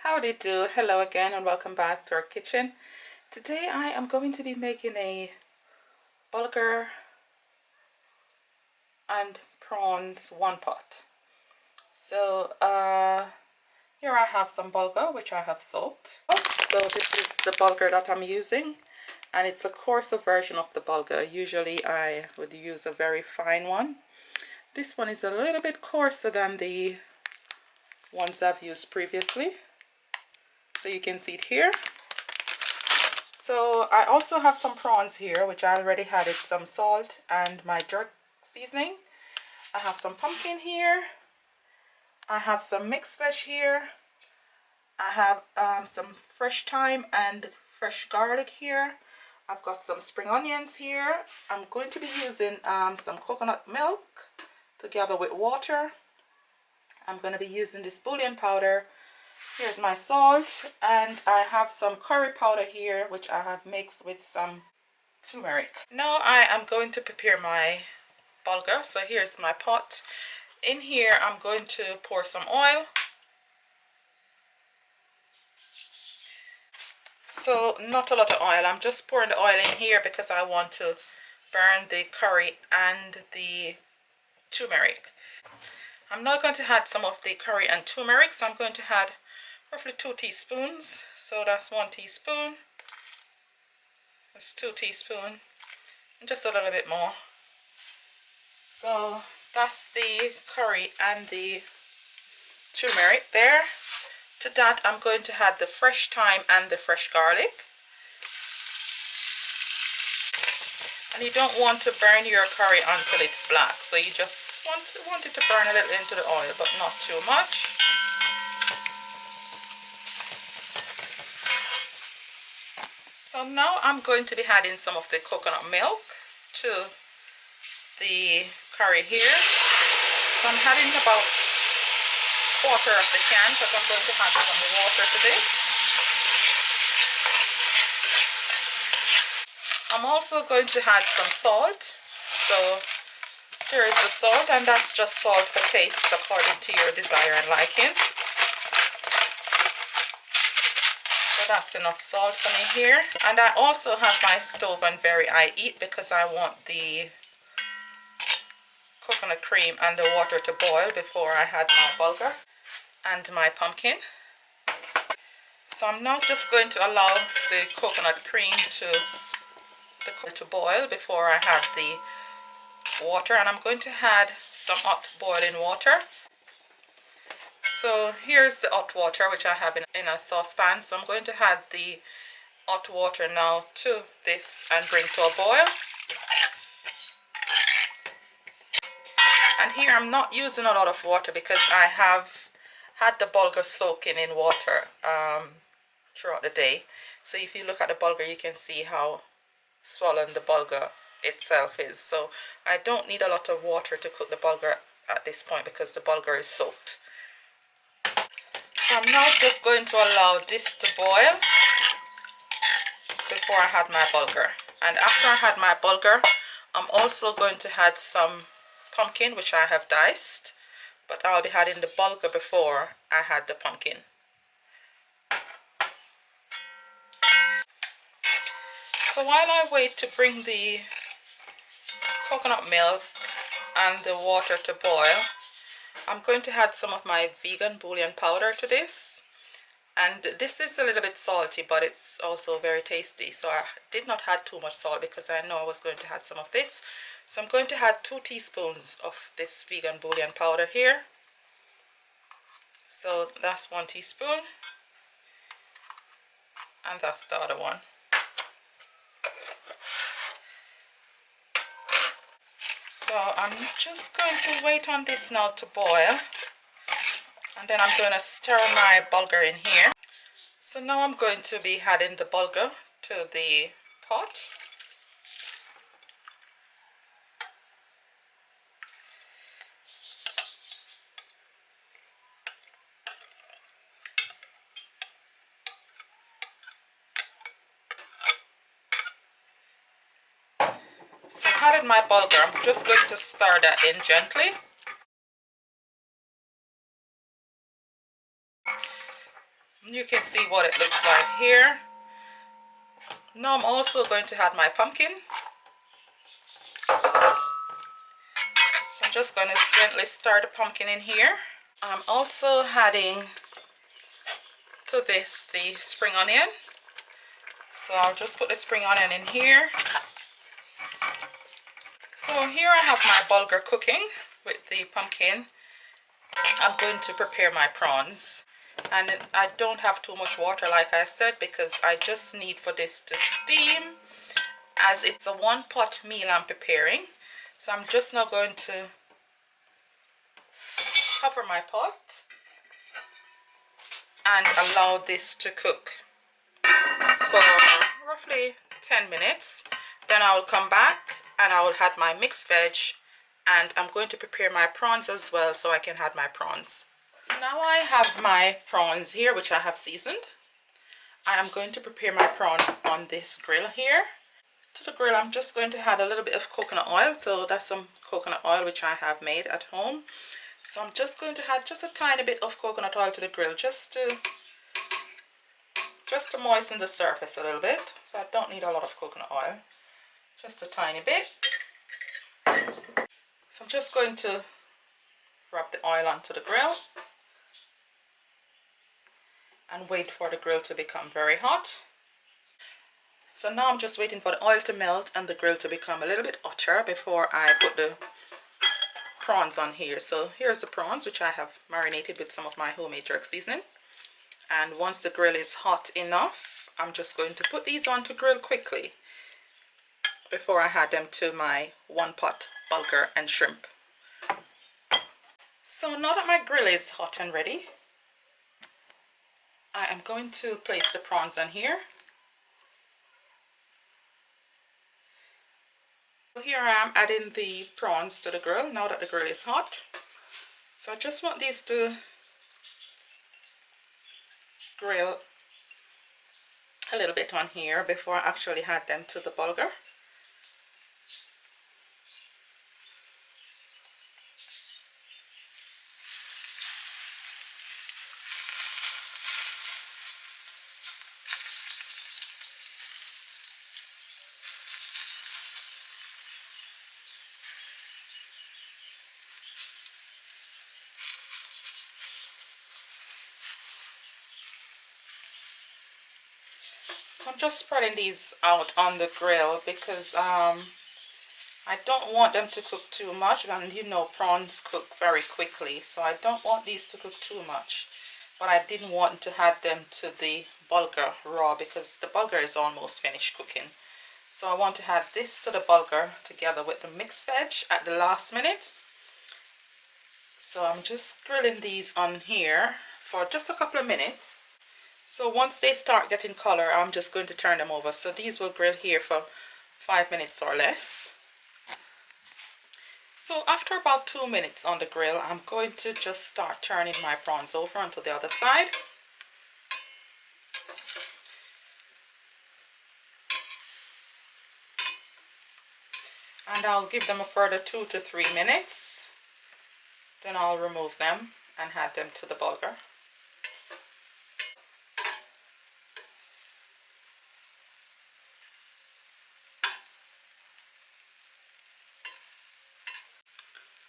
Howdy do, hello again and welcome back to our kitchen. Today I am going to be making a bulgur and prawns one pot. So here I have some bulgur which I have soaked. So this is the bulgur that I'm using, and it's a coarser version of the bulgur. Usually I would use a very fine one. This one is a little bit coarser than the ones I've used previously. So you can see it here. So I also have some prawns here, which I already had it, some salt and my jerk seasoning. I have some pumpkin here. I have some mixed veg here. I have some fresh thyme and fresh garlic here. I've got some spring onions here. I'm going to be using some coconut milk together with water. I'm going to be using this Bullion powder. Here's my salt, and I have some curry powder here which I have mixed with some turmeric. Now I am going to prepare my bulgur. So here's my pot. In here I'm going to pour some oil. So not a lot of oil, I'm just pouring the oil in here because I want to burn the curry and the turmeric. I'm now going to add some of the curry and turmeric, so I'm going to add roughly 2 teaspoons. So that's 1 teaspoon, that's 2 teaspoons, and just a little bit more. So that's the curry and the turmeric there. To that I'm going to add the fresh thyme and the fresh garlic. And you don't want to burn your curry until it's black, so you just want it to burn a little into the oil, but not too much. So now I'm going to be adding some of the coconut milk to the curry here. So I'm adding about 1/4 of the can because I'm going to add some water to this. I'm also going to add some salt. So here is the salt, and that's just salt for taste according to your desire and liking. So that's enough salt for me here. And I also have my stove on very high heat because I want the coconut cream and the water to boil before I add my bulgur and my pumpkin. So I'm now just going to allow the coconut cream to boil before I add the water, and I'm going to add some hot boiling water. So here's the hot water which I have in a saucepan. So I'm going to add the hot water now to this and bring to a boil. And here I'm not using a lot of water because I have had the bulgur soaking in water throughout the day. So if you look at the bulgur, you can see how swollen the bulgur itself is. So I don't need a lot of water to cook the bulgur at this point because the bulgur is soaked. So I'm now just going to allow this to boil before I add my bulgur. And after I add my bulgur, I'm also going to add some pumpkin which I have diced, but I'll be adding the bulgur before I add the pumpkin. So while I wait to bring the coconut milk and the water to boil, I'm going to add some of my vegan bouillon powder to this. And this is a little bit salty, but it's also very tasty. So I did not add too much salt because I know I was going to add some of this. So I'm going to add 2 teaspoons of this vegan bouillon powder here. So that's 1 teaspoon. And that's the other one. So I'm just going to wait on this now to boil, and then I'm going to stir my bulgur in here. So now I'm going to be adding the bulgur to the pot. So I added my bulgur. I'm just going to stir that in gently. You can see what it looks like here. Now I'm also going to add my pumpkin. So I'm just going to gently stir the pumpkin in here. I'm also adding to this the spring onion. So I'll just put the spring onion in here. So here I have my bulgur cooking with the pumpkin. I'm going to prepare my prawns. And I don't have too much water like I said, because I just need for this to steam, as it's a one pot meal I'm preparing. So I'm just now going to cover my pot and allow this to cook for roughly 10 minutes. Then I will come back and I will add my mixed veg, and I'm going to prepare my prawns as well so I can add my prawns. Now I have my prawns here, which I have seasoned. I am going to prepare my prawn on this grill here. To the grill I'm just going to add a little bit of coconut oil. So that's some coconut oil which I have made at home. So I'm just going to add just a tiny bit of coconut oil to the grill, just to moisten the surface a little bit. So I don't need a lot of coconut oil, just a tiny bit. So I'm just going to rub the oil onto the grill and wait for the grill to become very hot. So now I'm just waiting for the oil to melt and the grill to become a little bit hotter before I put the prawns on here. So here's the prawns, which I have marinated with some of my homemade jerk seasoning. And once the grill is hot enough, I'm just going to put these on to grill quickly before I add them to my one pot bulgur and shrimp. So now that my grill is hot and ready, I am going to place the prawns on here. Here I am adding the prawns to the grill now that the grill is hot. So I just want these to grill a little bit on here before I actually add them to the bulgur. So I'm just spreading these out on the grill because I don't want them to cook too much, and you know prawns cook very quickly, so I don't want these to cook too much. But I didn't want to add them to the bulgur raw because the bulgur is almost finished cooking. So I want to add this to the bulgur together with the mixed veg at the last minute. So I'm just grilling these on here for just a couple of minutes. So once they start getting color, I'm just going to turn them over. So these will grill here for 5 minutes or less. So after about 2 minutes on the grill, I'm going to just start turning my prawns over onto the other side. And I'll give them a further 2 to 3 minutes. Then I'll remove them and add them to the bulgur.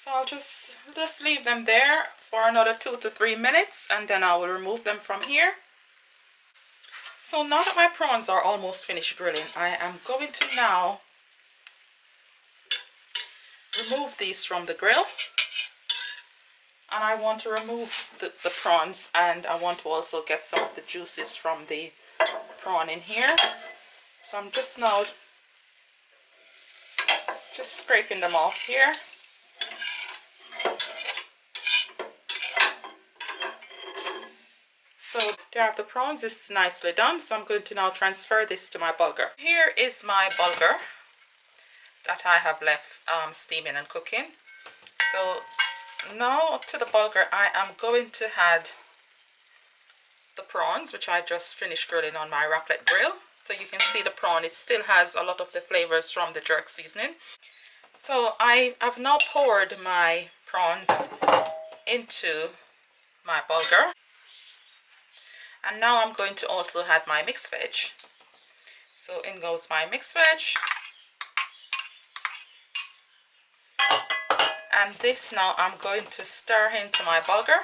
So I'll just leave them there for another 2 to 3 minutes, and then I will remove them from here. So now that my prawns are almost finished grilling, I am going to now remove these from the grill. And I want to remove the prawns, and I want to also get some of the juices from the prawn in here. So I'm just now scraping them off here. So there I have the prawns. It's nicely done. So I'm going to now transfer this to my bulgur. Here is my bulgur that I have left steaming and cooking. So now to the bulgur I am going to add the prawns, which I just finished grilling on my raclette grill. So you can see the prawn, it still has a lot of the flavors from the jerk seasoning. So I have now poured my prawns into my bulgur. And now I'm going to also add my mixed veg. So in goes my mixed veg. And this now I'm going to stir into my bulgur.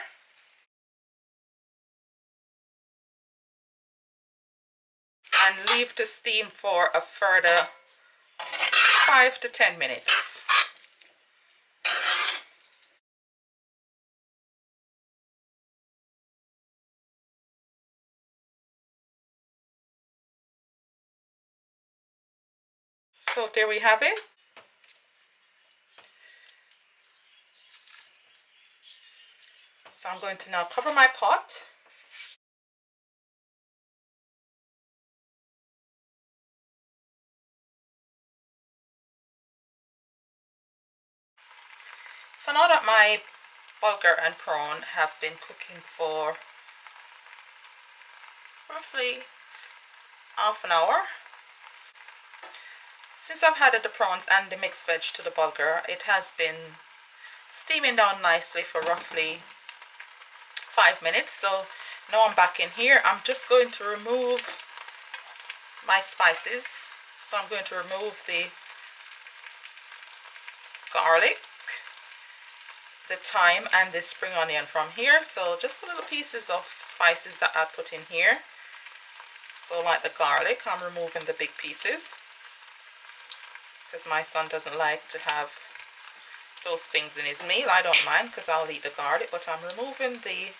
And leave to steam for a further 5 to 10 minutes. So there we have it. So I'm going to now cover my pot. So now that my bulgur and prawn have been cooking for roughly half an hour. Since I've added the prawns and the mixed veg to the bulgur, it has been steaming down nicely for roughly 5 minutes. So now I'm back in here. I'm just going to remove my spices. So I'm going to remove the garlic, the thyme and the spring onion from here. So just little pieces of spices that I put in here. So like the garlic, I'm removing the big pieces because my son doesn't like to have those things in his meal. I don't mind because I'll eat the garlic, but I'm removing the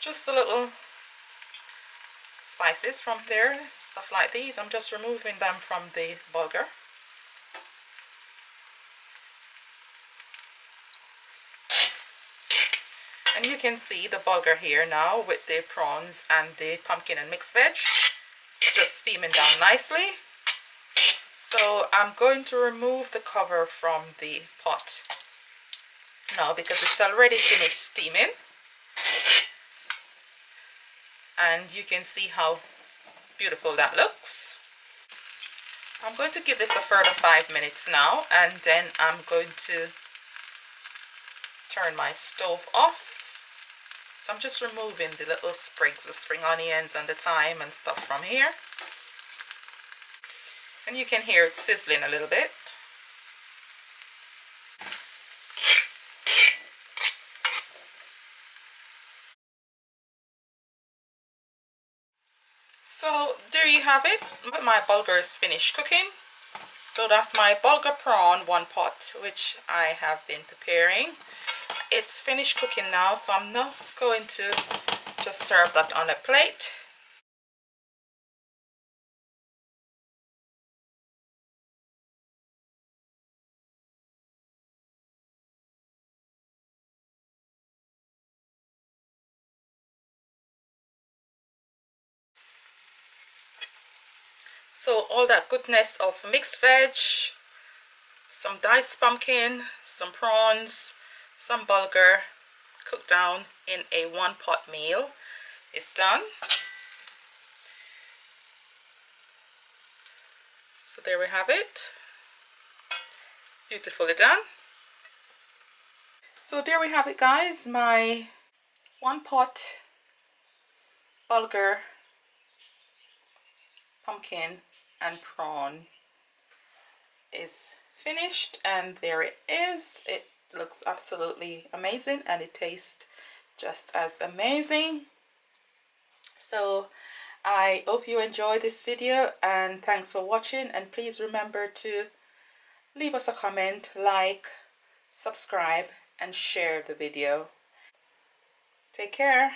just a little spices from there, stuff like these. I'm just removing them from the bulgur. And you can see the bulgur here now with the prawns and the pumpkin and mixed veg. It's just steaming down nicely. So I'm going to remove the cover from the pot now because it's already finished steaming. And you can see how beautiful that looks. I'm going to give this a further 5 minutes now, and then I'm going to turn my stove off. So I'm just removing the little sprigs of spring onions and the thyme and stuff from here. And you can hear it sizzling a little bit. So there you have it. My bulgur is finished cooking. So that's my bulgur prawn one pot, which I have been preparing. It's finished cooking now, so I'm now going to just serve that on a plate. So all that goodness of mixed veg, some diced pumpkin, some prawns, some bulgur cooked down in a one pot meal is done. So there we have it, beautifully done. So there we have it, guys, my one pot bulgur, pumpkin and prawn is finished, and there it is. It looks absolutely amazing and it tastes just as amazing. So I hope you enjoyed this video, and thanks for watching, and please remember to leave us a comment, like, subscribe and share the video. Take care.